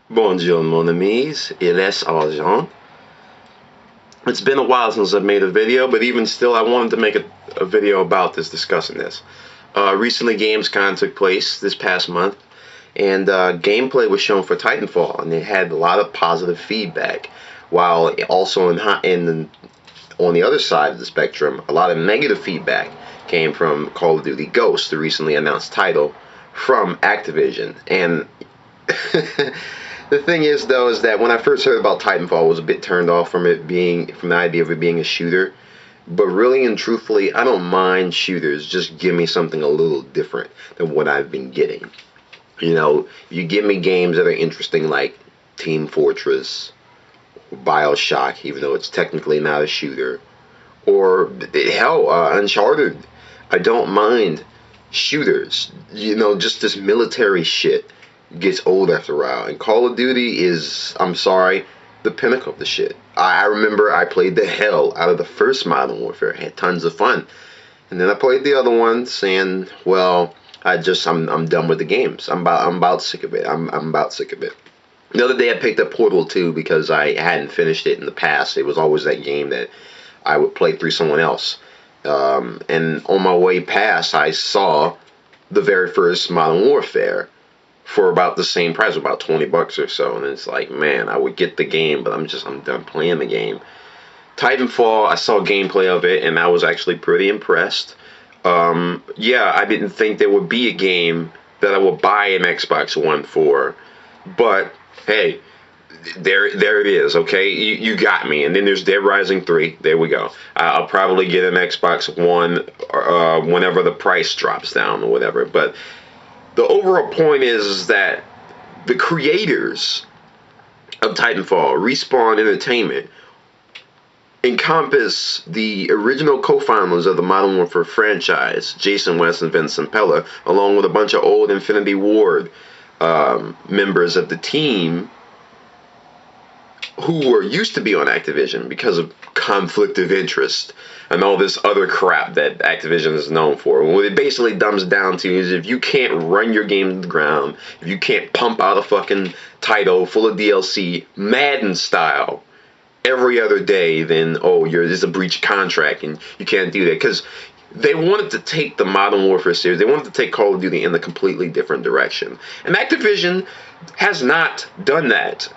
Bonjour, mon amis. Il est argent. It's been a while since I've made a video, but even still, I wanted to make a video about this, discussing this. Recently, Gamescom took place this past month, and gameplay was shown for Titanfall, and it had a lot of positive feedback. While also on the other side of the spectrum, a lot of negative feedback came from Call of Duty Ghosts, the recently announced title from Activision. And the thing is, though, is that when I first heard about Titanfall, I was a bit turned off from from the idea of it being a shooter. But really and truthfully, I don't mind shooters. Just give me something a little different than what I've been getting. You give me games that are interesting like Team Fortress, Bioshock, even though it's technically not a shooter, or hell, Uncharted. I don't mind shooters. Just this military shit gets old after a while. And Call of Duty is, I'm sorry, the pinnacle of the shit. I remember I played the hell out of the first Modern Warfare. I had tons of fun. And then I played the other ones, and well, I'm done with the games. I'm about sick of it. I'm about sick of it. The other day I picked up Portal 2 because I hadn't finished it in the past. It was always that game that I would play through someone else. And on my way past, I saw the very first Modern Warfare for about the same price, about $20 or so. And it's like, man, I would get the game, but I'm done playing the game. Titanfall, I saw gameplay of it, and I was actually pretty impressed. Yeah, I didn't think there would be a game that I would buy an Xbox One for, but hey, there it is. Okay, you got me. And then there's Dead Rising 3. There we go. I'll probably get an Xbox One whenever the price drops down or whatever. But the overall point is that the creators of Titanfall, Respawn Entertainment, encompass the original co-founders of the Modern Warfare franchise, Jason West and Vincent Pella, along with a bunch of old Infinity Ward members of the team who were used to be on Activision because of conflict of interest and all this other crap that Activision is known for. What it basically dumbs down to is if you can't run your game to the ground, if you can't pump out a fucking title full of DLC, Madden style, every other day, then, there's a breach of contract and you can't do that. Because they wanted to take the Modern Warfare series, they wanted to take Call of Duty in a completely different direction. And Activision has not done that.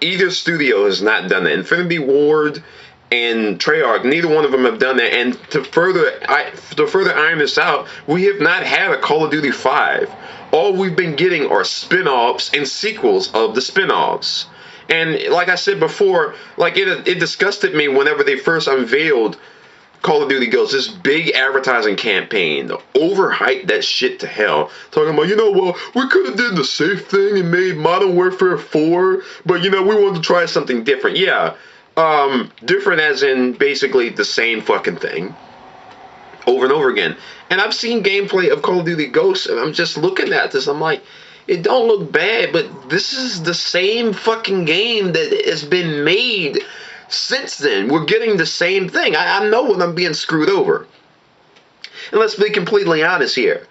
Either studio has not done that. Infinity Ward and Treyarch, neither one of them have done that. And to further iron this out, we have not had a Call of Duty 5. All we've been getting are spin-offs and sequels of the spin-offs. And like I said before, like it disgusted me whenever they first unveiled Call of Duty Ghosts, this big advertising campaign, to overhype that shit to hell. Talking about, we could have did the safe thing and made Modern Warfare 4, but we wanted to try something different. Yeah, different as in basically the same fucking thing over and over again. And I've seen gameplay of Call of Duty Ghosts, and I'm just looking at this, I'm like, it don't look bad, but this is the same fucking game that has been made since then. We're getting the same thing. I know when I'm being screwed over. And let's be completely honest here.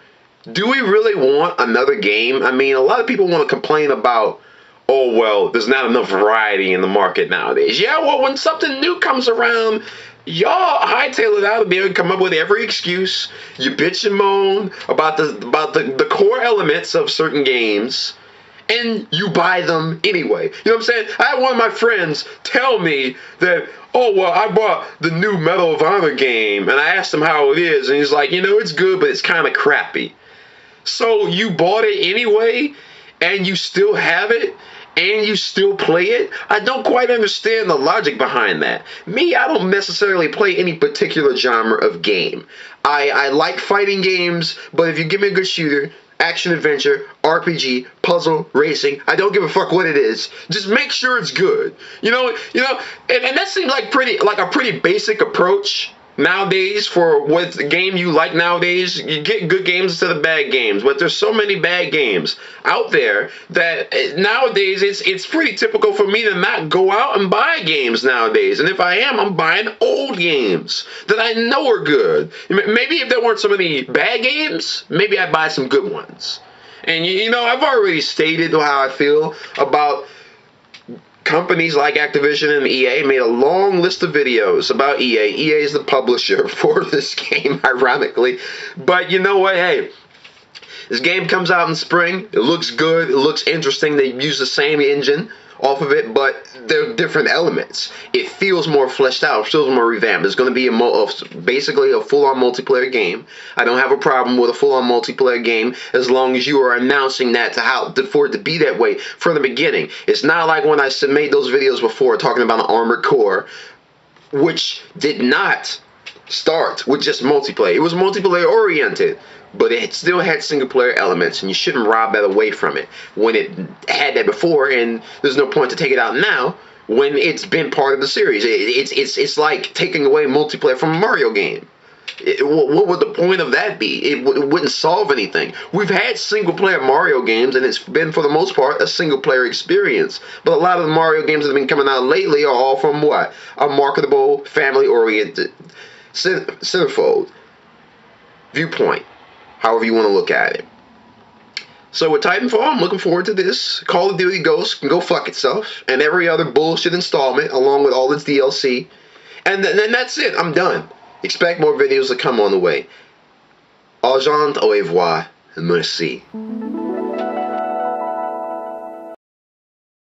Do we really want another game? I mean, a lot of people want to complain about, there's not enough variety in the market nowadays. Yeah, well, when something new comes around, y'all hightail it out and be able to come up with every excuse. You bitch and moan about the core elements of certain games, and you buy them anyway. You know what I'm saying? I had one of my friends tell me that, I bought the new Medal of Honor game, and I asked him how it is, and he's like, it's good, but it's kind of crappy. So you bought it anyway, and you still have it, and you still play it? I don't quite understand the logic behind that. Me, I don't necessarily play any particular genre of game. I like fighting games, but if you give me a good shooter, action adventure, RPG, puzzle, racing, I don't give a fuck what it is. Just make sure it's good. And that seems like a pretty basic approach nowadays for what game you like nowadays. You get good games instead of bad games, but there's so many bad games out there that nowadays it's pretty typical for me to not go out and buy games nowadays. And if I am, I'm buying old games that I know are good. Maybe if there weren't so many bad games, maybe I'd buy some good ones. And you know, I've already stated how I feel about companies like Activision and EA. Made a long list of videos about EA. EA is the publisher for this game, ironically. But you know what? Hey, this game comes out in spring. It looks good. It looks interesting. They use the same engine off of it, but there are different elements. It feels more fleshed out. It feels more revamped. It's going to be basically a full-on multiplayer game. I don't have a problem with a full-on multiplayer game as long as you are announcing that for it to be that way from the beginning. It's not like when I made those videos before talking about an Armored Core, which did not start with just multiplayer. It was multiplayer oriented, but it still had single player elements, and you shouldn't rob that away from it when it had that before, and there's no point to take it out now when it's been part of the series. It's like taking away multiplayer from a Mario game. What would the point of that be? It wouldn't solve anything. We've had single player Mario games, and it's been for the most part a single player experience. But a lot of the Mario games that have been coming out lately are all from what? A marketable, family oriented centerfold viewpoint, however you want to look at it. So with Titanfall, I'm looking forward to this. Call of Duty Ghosts can go fuck itself, and every other bullshit installment along with all its DLC. And then that's it. I'm done. Expect more videos to come on the way. Au revoir, au revoir, and merci.